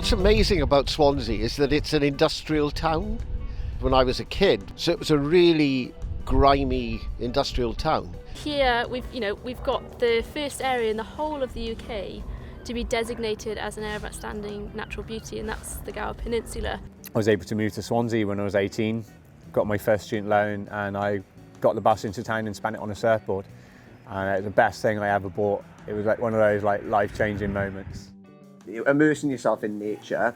What's amazing about Swansea is that it's an industrial town. When I was a kid, so it was a really grimy industrial town. Here we've got the first area in the whole of the UK to be designated as an area of outstanding natural beauty, and that's the Gower Peninsula. I was able to move to Swansea when I was 18, got my first student loan, and I got the bus into town and spent it on a surfboard. And it was the best thing I ever bought. It was like one of those life-changing moments. Immersing yourself in nature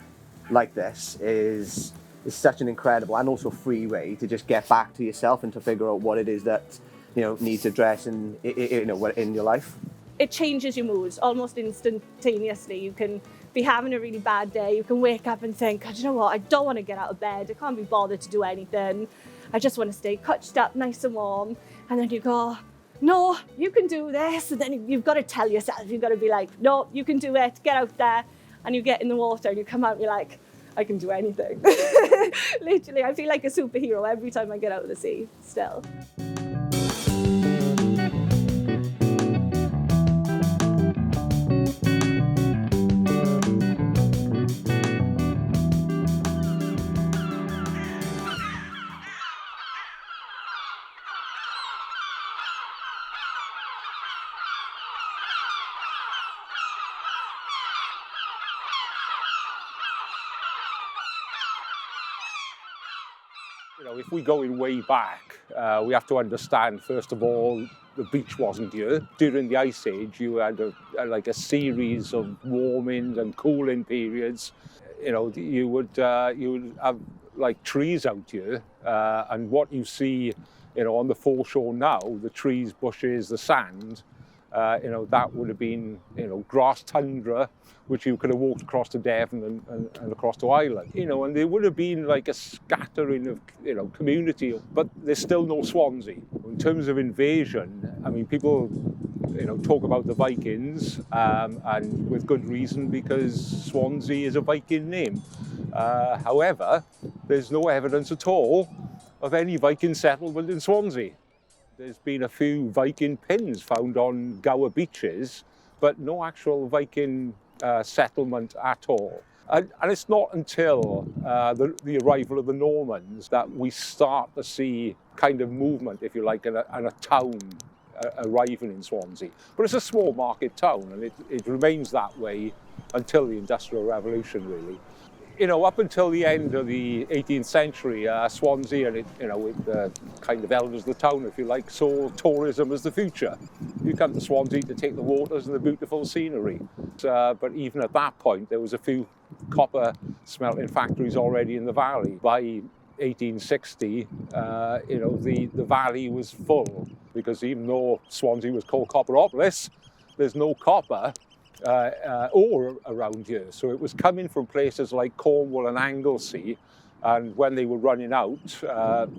like this is such an incredible and also free way to just get back to yourself and to figure out what it is that needs addressing in your life. It changes your mood almost instantaneously. You can be having a really bad day, you can wake up and think, God, you know what, I don't want to get out of bed, I can't be bothered to do anything, I just want to stay couched up nice and warm. And then you go, no, you can do this. And then you've got to tell yourself, you've got to be like, no, you can do it, get out there. And you get in the water and you come out and you're like, I can do anything. Literally, I feel like a superhero every time I get out of the sea, still. If we go in way back, we have to understand, first of all, the beach wasn't here. During the Ice Age, you had a series of warming and cooling periods. You would have trees out here, and what you see, on the foreshore now, the trees, bushes, the sand, that would have been, grass tundra, which you could have walked across to Devon and across to Ireland. And there would have been a scattering of, community, but there's still no Swansea. In terms of invasion, I mean, people, talk about the Vikings, and with good reason, because Swansea is a Viking name. However, there's no evidence at all of any Viking settlement in Swansea. There's been a few Viking pins found on Gower beaches, but no actual Viking settlement at all. And it's not until the arrival of the Normans that we start to see kind of movement, if you like, and a town arriving in Swansea. But it's a small market town, and it remains that way until the Industrial Revolution, really. Up until the end of the 18th century, Swansea and it kind of elders of the town, if you like, saw tourism as the future. You come to Swansea to take the waters and the beautiful scenery. But even at that point, there was a few copper smelting factories already in the valley. By 1860, the valley was full, because even though Swansea was called Copperopolis, there's no copper ore around here. So it was coming from places like Cornwall and Anglesey, and when they were running out,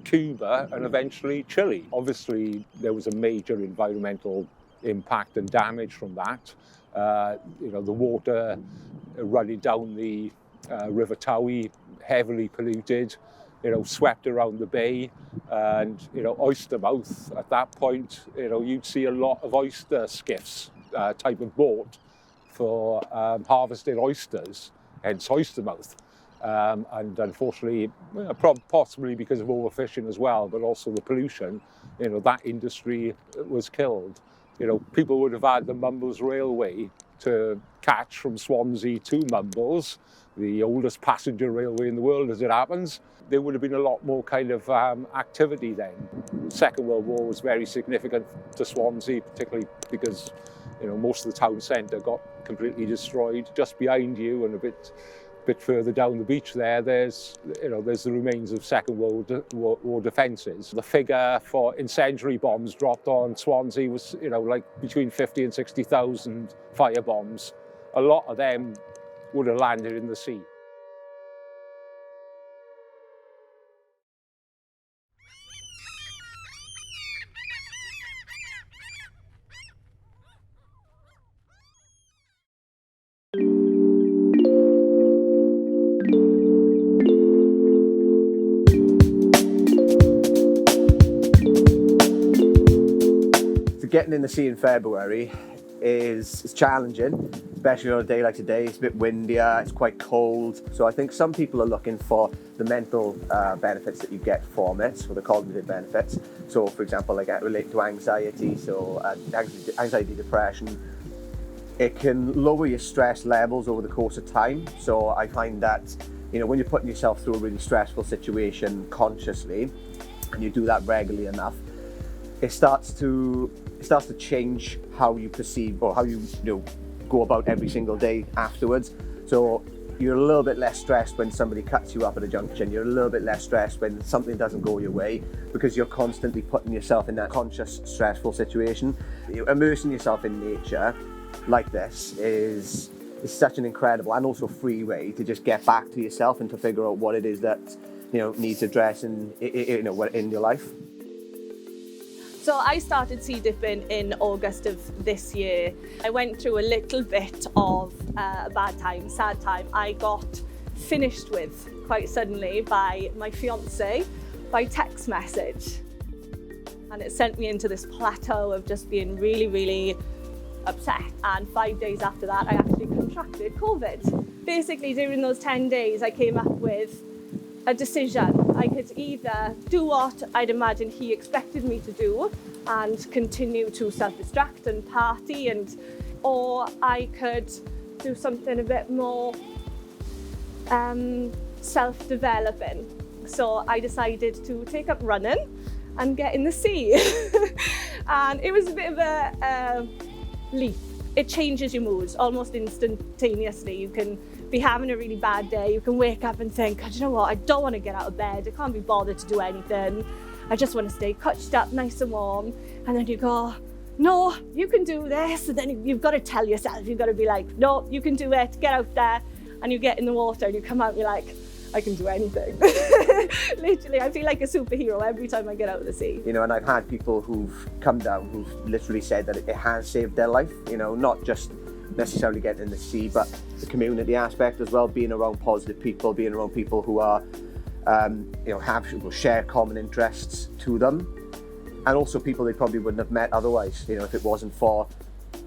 Cuba and eventually Chile. Obviously, there was a major environmental impact and damage from that. The water running down the River Towie, heavily polluted, swept around the bay, and oyster mouth at that point, you'd see a lot of oyster skiffs, type of boat, for harvesting oysters, hence oyster mouth. And unfortunately, possibly because of overfishing as well, but also the pollution, that industry was killed. People would have had the Mumbles Railway to catch from Swansea to Mumbles, the oldest passenger railway in the world as it happens. There would have been a lot more kind of activity then. The Second World War was very significant to Swansea, particularly because most of the town centre got completely destroyed. Just behind you and a bit further down the beach there's the remains of Second World War defences. The figure for incendiary bombs dropped on Swansea was between 50 and 60,000 fire bombs. A lot of them would have landed in the sea. Getting in the sea in February is challenging, especially on a day like today. It's a bit windier, it's quite cold. So I think some people are looking for the mental benefits that you get from it, or the cognitive benefits. So for example, like related to anxiety, so anxiety, depression, it can lower your stress levels over the course of time. So I find that, you know, when you're putting yourself through a really stressful situation consciously, and you do that regularly enough, it starts to change how you perceive, or how you go about every single day afterwards. So you're a little bit less stressed when somebody cuts you up at a junction. You're a little bit less stressed when something doesn't go your way, because you're constantly putting yourself in that conscious, stressful situation. Immersing yourself in nature like this is such an incredible and also free way to just get back to yourself and to figure out what it is that needs addressing in your life. So I started sea dipping in August of this year. I went through a little bit of a bad time, sad time. I got finished with quite suddenly by my fiance by text message. And it sent me into this plateau of just being really, really upset. And 5 days after that, I actually contracted COVID. Basically, during those 10 days, I came up with a decision. I could either do what I'd imagine he expected me to do and continue to self-distract and party, or I could do something a bit more self-developing. So I decided to take up running and get in the sea. And it was a bit of a leap. It changes your moods almost instantaneously. You can be having a really bad day, you can wake up and think, oh, do you know what, I don't want to get out of bed, I can't be bothered to do anything, I just want to stay couched up nice and warm. And then you go, no, you can do this. And then you've got to tell yourself, you've got to be like, no, you can do it, get out there. And you get in the water and you come out and you're like, I can do anything. Literally, I feel like a superhero every time I get out of the sea. And I've had people who've come down who've literally said that it has saved their life, not just necessarily getting in the sea, but the community aspect as well, being around positive people, being around people who are, share common interests to them, and also people they probably wouldn't have met otherwise, if it wasn't for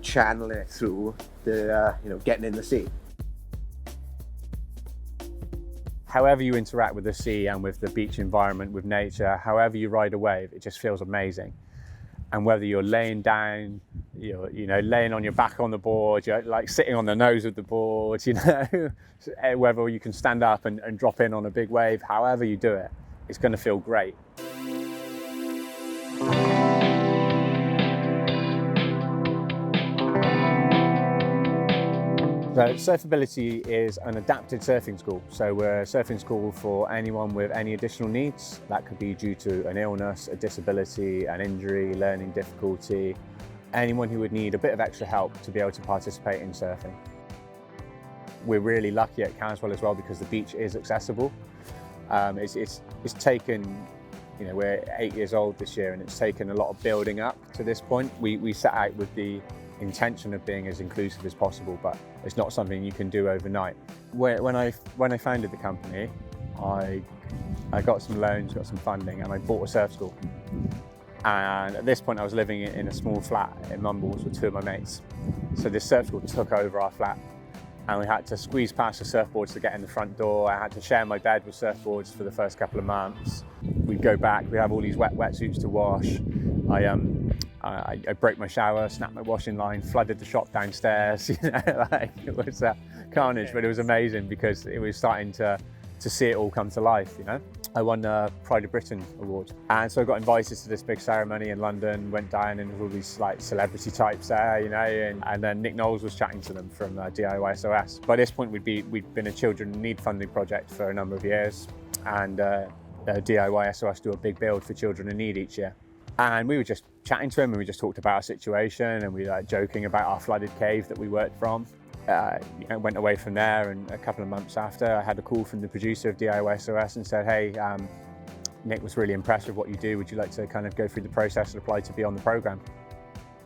channeling it through the, getting in the sea. However you interact with the sea and with the beach environment, with nature, however you ride a wave, it just feels amazing. And whether you're laying down, laying on your back on the board, you're like sitting on the nose of the board, whether you can stand up and drop in on a big wave, however you do it, it's going to feel great. So Surfability is an adapted surfing school. So we're a surfing school for anyone with any additional needs. That could be due to an illness, a disability, an injury, learning difficulty, anyone who would need a bit of extra help to be able to participate in surfing. We're really lucky at Caswell as well because the beach is accessible. It's taken, we're 8 years old this year, and it's taken a lot of building up to this point. We set out with the intention of being as inclusive as possible, but it's not something you can do overnight. When I founded the company, I got some loans, got some funding, and I bought a surf school. And at this point I was living in a small flat in Mumbles with two of my mates. So this surf school took over our flat, and we had to squeeze past the surfboards to get in the front door. I had to share my bed with surfboards for the first couple of months. We'd go back, we'd have all these wetsuits to wash. I broke my shower, snapped my washing line, flooded the shop downstairs. It was carnage, but it was amazing because it was starting to see it all come to life. I won the Pride of Britain award, and so I got invited to this big ceremony in London. Went down, and there was all these like celebrity types there, and then Nick Knowles was chatting to them from DIY SOS. By this point, we'd been a children in need funding project for a number of years, and DIY SOS do a big build for children in need each year. And we were just chatting to him, and we just talked about our situation, and we were joking about our flooded cave that we worked from. Went away from there, and a couple of months after, I had a call from the producer of DIY SOS and said, hey, Nick was really impressed with what you do. Would you like to kind of go through the process and apply to be on the programme?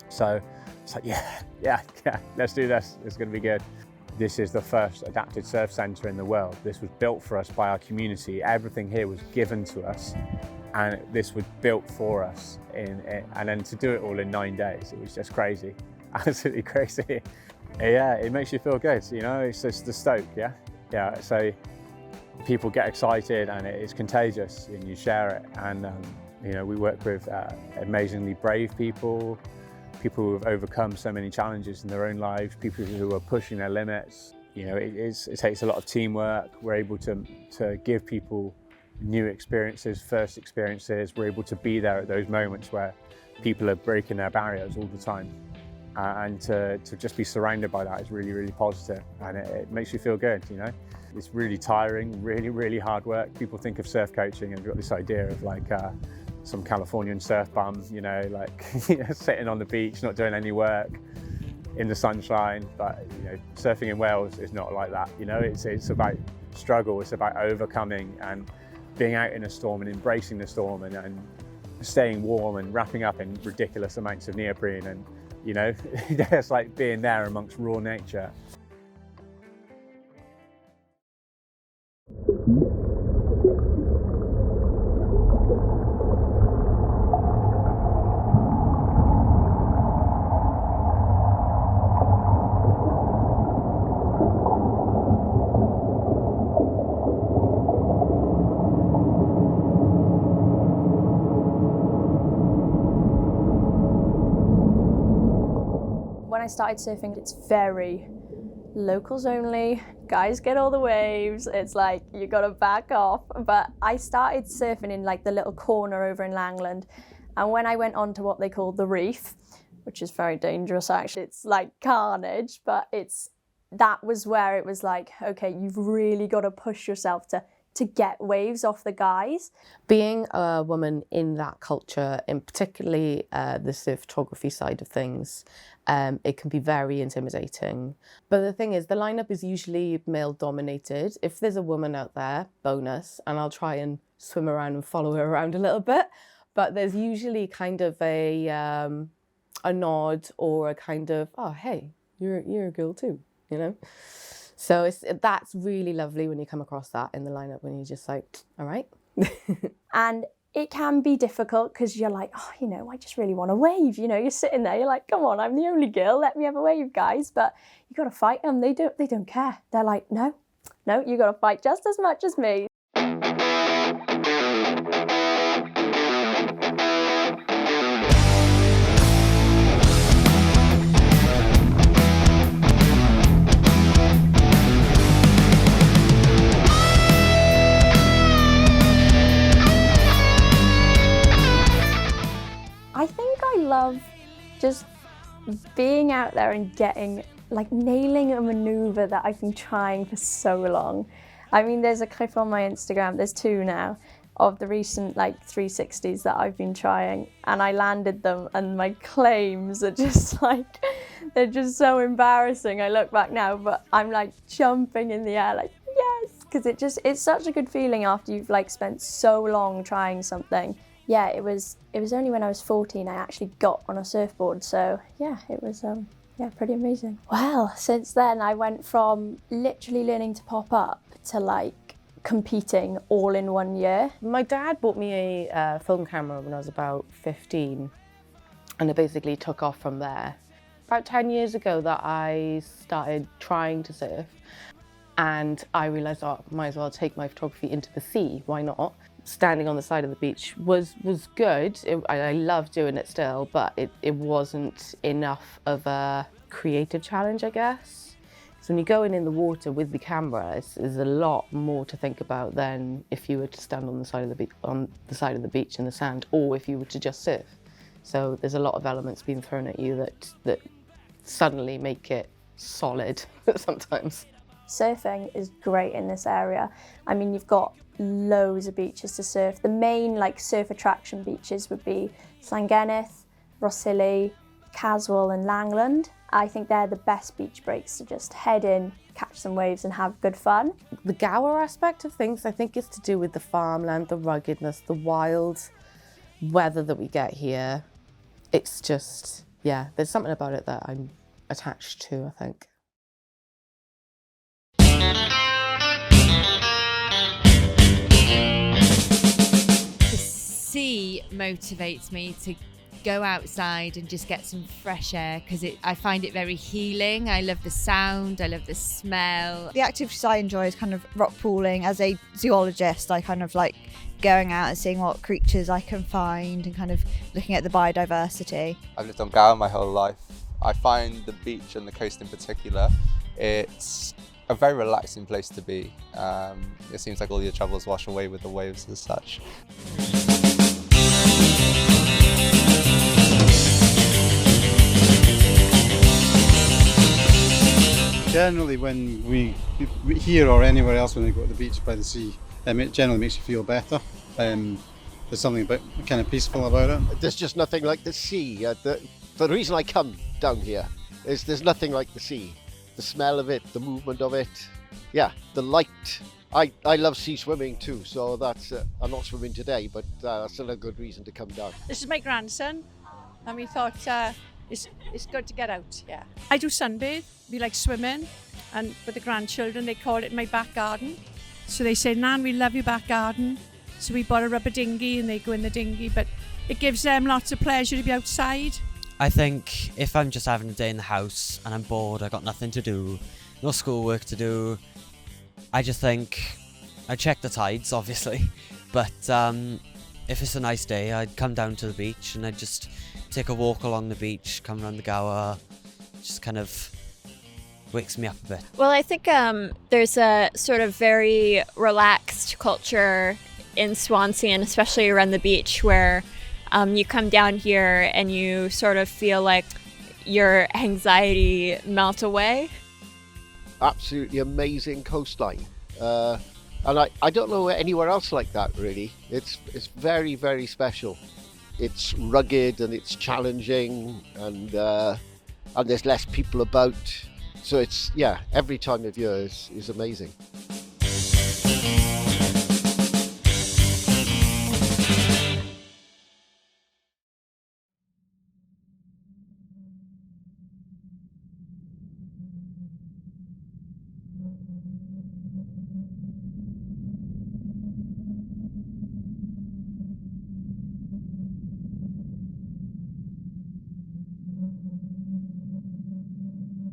So it's like, yeah, let's do this. It's going to be good. This is the first adapted surf centre in the world. This was built for us by our community. Everything here was given to us, and this was built for us. And then to do it all in 9 days, it was just crazy, absolutely crazy. Yeah, it makes you feel good, you know, it's just the stoke, yeah? Yeah, so people get excited and it's contagious and you share it. And, you know, we work with amazingly brave people, people who have overcome so many challenges in their own lives, people who are pushing their limits. You know, it takes a lot of teamwork. We're able to give people new experiences, first experiences. We're able to be there at those moments where people are breaking their barriers all the time. And to just be surrounded by that is really, really positive, and it makes you feel good, you know. It's really tiring, really, really hard work. People think of surf coaching and got this idea of like some Californian surf bum, you know, like sitting on the beach, not doing any work in the sunshine. But you know, surfing in Wales is not like that, you know. It's about struggle, it's about overcoming and being out in a storm and embracing the storm and staying warm and wrapping up in ridiculous amounts of neoprene, and you know, it's like being there amongst raw nature. When I started surfing, it's very locals only. Guys get all the waves. It's like you gotta back off. But I started surfing in like the little corner over in Langland, and when I went on to what they call the reef, which is very dangerous actually, it's like carnage. But that was where it was like, okay, you've really got to push yourself to get waves off the guys. Being a woman in that culture, and particularly the surf photography side of things, it can be very intimidating. But the thing is, the lineup is usually male dominated. If there's a woman out there, bonus, and I'll try and swim around and follow her around a little bit. But there's usually kind of a nod or a kind of, oh, hey, you're a girl too, you know? So that's really lovely when you come across that in the lineup, when you're just like, all right. And it can be difficult because you're like, oh, you know, I just really want to wave. You know, you're sitting there, you're like, come on, I'm the only girl, let me have a wave, guys. But you got to fight them. They don't care. They're like, no, you got to fight just as much as me. I think I love just being out there and nailing a maneuver that I've been trying for so long. I mean, there's a clip on my Instagram, there's 2 now, of the recent 360s that I've been trying, and I landed them and my claims are just they're just so embarrassing. I look back now, but I'm jumping in the air yes, because it's such a good feeling after you've spent so long trying something. Yeah, it was only when I was 14 I actually got on a surfboard, so yeah, it was pretty amazing. Well, since then I went from literally learning to pop up to competing all in 1 year. My dad bought me a film camera when I was about 15, and it basically took off from there. About 10 years ago that I started trying to surf, and I realised, oh, I might as well take my photography into the sea, why not? Standing on the side of the beach was good. I love doing it still, but it wasn't enough of a creative challenge, I guess. So when you go in the water with the camera, there's a lot more to think about than if you were to stand on the side of the beach in the sand, or if you were to just surf. So there's a lot of elements being thrown at you that suddenly make it solid sometimes. Surfing is great in this area. I mean, you've got loads of beaches to surf. The main surf attraction beaches would be Llangennith, Rhossili, Caswell and Langland. I think they're the best beach breaks to just head in, catch some waves and have good fun. The Gower aspect of things, I think, is to do with the farmland, the ruggedness, the wild weather that we get here. It's just, yeah, there's something about it that I'm attached to, I think. The sea motivates me to go outside and just get some fresh air, because I find it very healing. I love the sound, I love the smell. The activities I enjoy is kind of rock pooling. As a zoologist, I kind of like going out and seeing what creatures I can find and kind of looking at the biodiversity. I've lived on Gower my whole life. I find the beach and the coast in particular, it's a very relaxing place to be. It seems like all your troubles wash away with the waves as such. Generally when we here or anywhere else when we go to the beach by the sea, it generally makes you feel better. There's something a bit kind of peaceful about it. There's just nothing like the sea. The reason I come down here is there's nothing like the sea. The smell of it, the movement of it, yeah, the light. I love sea swimming too, so that's, I'm not swimming today, but still a good reason to come down. This is my grandson, and we thought it's good to get out, yeah. I do sunbathe, we like swimming, and with the grandchildren, they call it my back garden. So they say, Nan, we love your back garden. So we bought a rubber dinghy and they go in the dinghy, but it gives them lots of pleasure to be outside. I think if I'm just having a day in the house and I'm bored, I got nothing to do, no schoolwork to do, I just think I check the tides, obviously, but if it's a nice day, I'd come down to the beach and I'd just take a walk along the beach, come around the Gower, just kind of wakes me up a bit. Well, I think there's a sort of very relaxed culture in Swansea, and especially around the beach, where you come down here and you sort of feel like your anxiety melt away. Absolutely amazing coastline. And I don't know anywhere else like that, really. It's very, very special. It's rugged and it's challenging, and there's less people about. So it's, yeah, every time of year is amazing.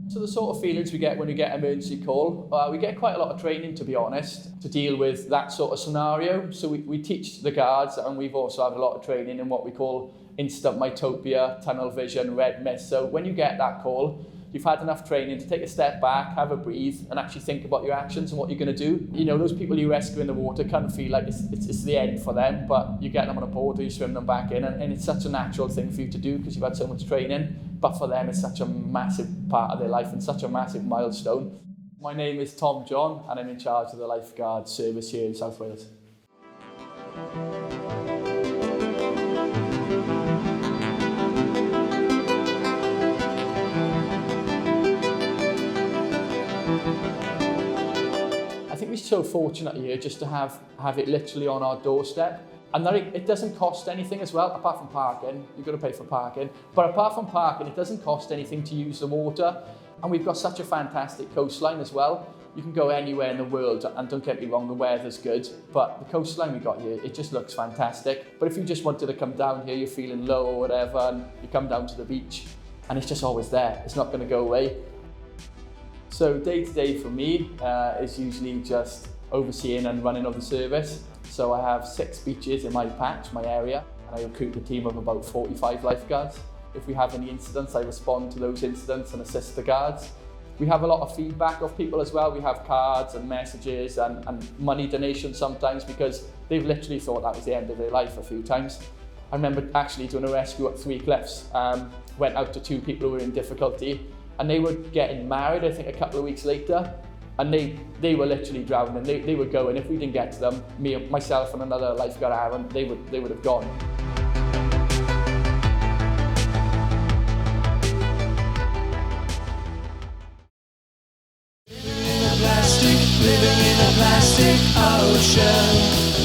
So the sort of feelings we get when we get emergency call, we get quite a lot of training, to be honest, to deal with that sort of scenario. So we teach the guards, and we've also had a lot of training in what we call instant mytopia, tunnel vision, red mist. So when you get that call, you've had enough training to take a step back, have a breathe, and actually think about your actions and what you're going to do. You know, those people you rescue in the water kind of feel like it's the end for them, but you get them on a board or you swim them back in, and it's such a natural thing for you to do because you've had so much training. But for them, it's such a massive part of their life and such a massive milestone. My name is Tom John, and I'm in charge of the lifeguard service here in South Wales. I think we're so fortunate here just to have it literally on our doorstep. And that it doesn't cost anything as well, apart from parking. You've got to pay for parking. But apart from parking, it doesn't cost anything to use the water. And we've got such a fantastic coastline as well. You can go anywhere in the world, and don't get me wrong, the weather's good, but the coastline we got here, it just looks fantastic. But if you just wanted to come down here, you're feeling low or whatever, and you come down to the beach, and it's just always there. It's not going to go away. So day to day for me is usually just overseeing and running of the service. So I have 6 beaches in my patch, my area, and I recruit a team of about 45 lifeguards. If we have any incidents, I respond to those incidents and assist the guards. We have a lot of feedback of people as well. We have cards and messages and money donations sometimes because they've literally thought that was the end of their life a few times. I remember actually doing a rescue at 3 Cliffs, went out to 2 people who were in difficulty, and they were getting married, I think, a couple of weeks later. And they were literally drowning. They were going. If we didn't get to them, myself and another lifeguard, Aaron, they would have gone. Living in a plastic ocean,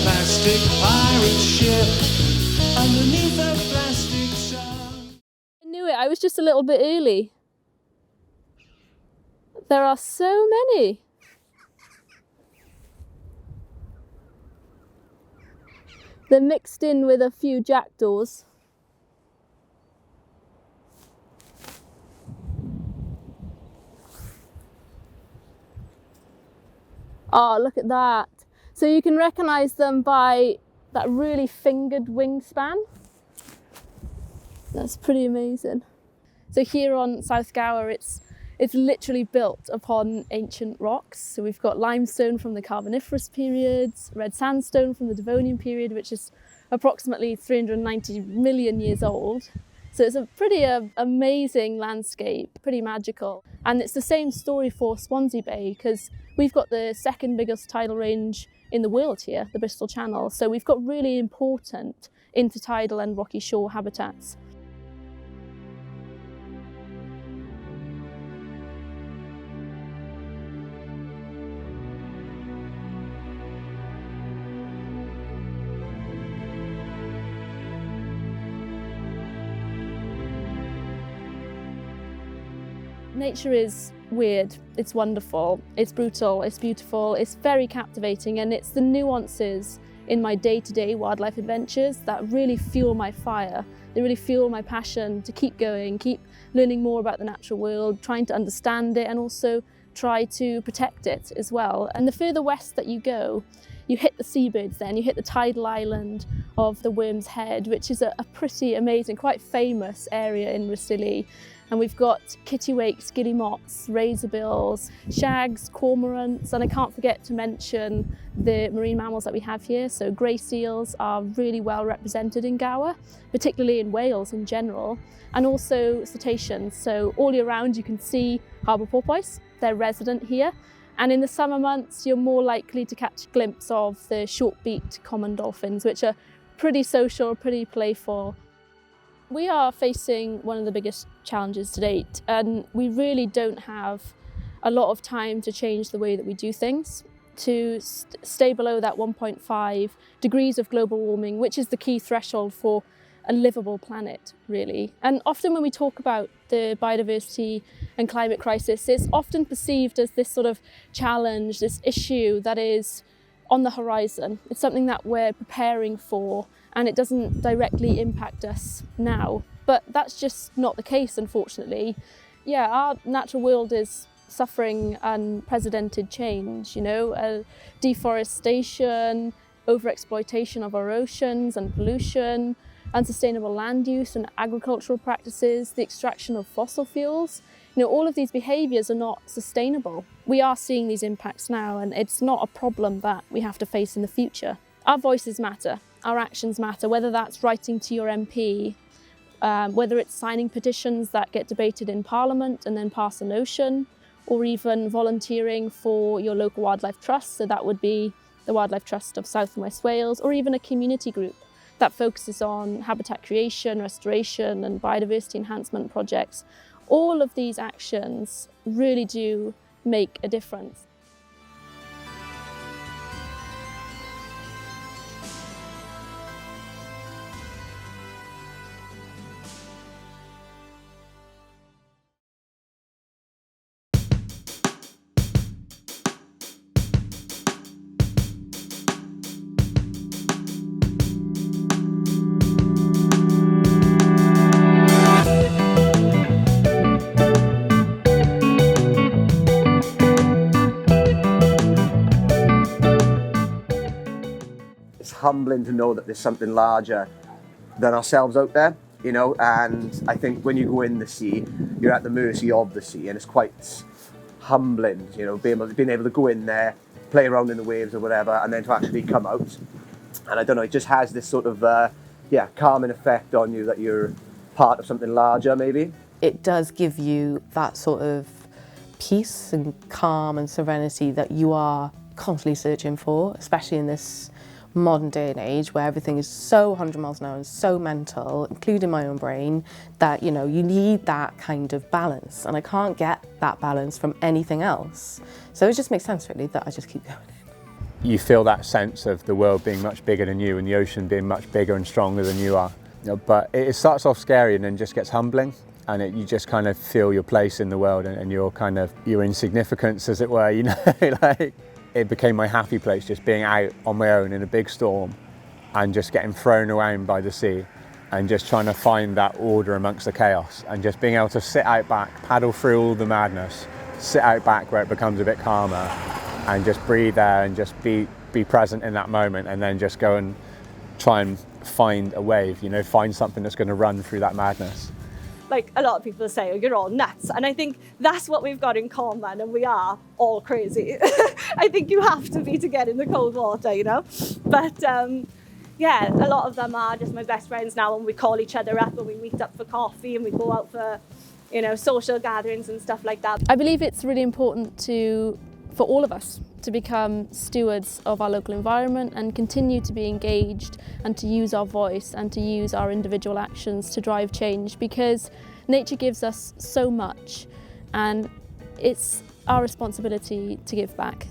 plastic pirate ship, underneath a plastic sun. I knew it. I was just a little bit early. There are so many. They're mixed in with a few jackdaws. Oh, look at that. So you can recognise them by that really fingered wingspan. That's pretty amazing. So here on South Gower, it's literally built upon ancient rocks. So we've got limestone from the Carboniferous periods, red sandstone from the Devonian period, which is approximately 390 million years old. So it's a pretty amazing landscape, pretty magical. And it's the same story for Swansea Bay, because we've got the second biggest tidal range in the world here, the Bristol Channel. So we've got really important intertidal and rocky shore habitats. Nature is weird, it's wonderful, it's brutal, it's beautiful, it's very captivating, and it's the nuances in my day-to-day wildlife adventures that really fuel my fire. They really fuel my passion to keep going, keep learning more about the natural world, trying to understand it and also try to protect it as well. And the further west that you go, you hit the seabirds then, you hit the tidal island of the Worm's Head, which is a pretty amazing, quite famous area in Rhossili. And we've got kittiwakes, guillemots, razorbills, shags, cormorants, and I can't forget to mention the marine mammals that we have here. So grey seals are really well represented in Gower, particularly in Wales in general, and also cetaceans. So all year round you can see harbour porpoise, they're resident here. And in the summer months, you're more likely to catch a glimpse of the short-beaked common dolphins, which are pretty social, pretty playful. We are facing one of the biggest challenges to date, and we really don't have a lot of time to change the way that we do things, to stay below that 1.5 degrees of global warming, which is the key threshold for a livable planet, really. And often when we talk about the biodiversity and climate crisis, it's often perceived as this sort of challenge, this issue that is on the horizon. It's something that we're preparing for, and it doesn't directly impact us now. But that's just not the case, unfortunately. Yeah, our natural world is suffering unprecedented change, deforestation, overexploitation of our oceans and pollution, unsustainable land use and agricultural practices, the extraction of fossil fuels. All of these behaviours are not sustainable. We are seeing these impacts now, and it's not a problem that we have to face in the future. Our voices matter, our actions matter, whether that's writing to your MP, whether it's signing petitions that get debated in Parliament and then pass a motion, or even volunteering for your local wildlife trust. So that would be the Wildlife Trust of South and West Wales, or even a community group that focuses on habitat creation, restoration and biodiversity enhancement projects. All of these actions really do make a difference. Humbling to know that there's something larger than ourselves out there, and I think when you go in the sea, you're at the mercy of the sea, and it's quite humbling, being able to go in there, play around in the waves or whatever, and then to actually come out. And I don't know, it just has this sort of calming effect on you that you're part of something larger, maybe. It does give you that sort of peace and calm and serenity that you are constantly searching for, especially in this modern day and age where everything is so 100 miles an hour and so mental, including my own brain, that you need that kind of balance, and I can't get that balance from anything else. So it just makes sense really that I just keep going in. You feel that sense of the world being much bigger than you and the ocean being much bigger and stronger than you are. But it starts off scary and then just gets humbling, and you just kind of feel your place in the world and your insignificance, as it were, like. It became my happy place, just being out on my own in a big storm and just getting thrown around by the sea and just trying to find that order amongst the chaos, and just being able to sit out back, paddle through all the madness, sit out back where it becomes a bit calmer and just breathe there and just be present in that moment, and then just go and try and find a wave, you know, find something that's going to run through that madness. Like a lot of people say, oh, you're all nuts. And I think that's what we've got in common, and we are all crazy. I think you have to be to get in the cold water, you know. But yeah, a lot of them are just my best friends now, and we call each other up and we meet up for coffee and we go out for, you know, social gatherings and stuff like that. I believe it's really important for all of us to become stewards of our local environment and continue to be engaged and to use our voice and to use our individual actions to drive change, because nature gives us so much and it's our responsibility to give back.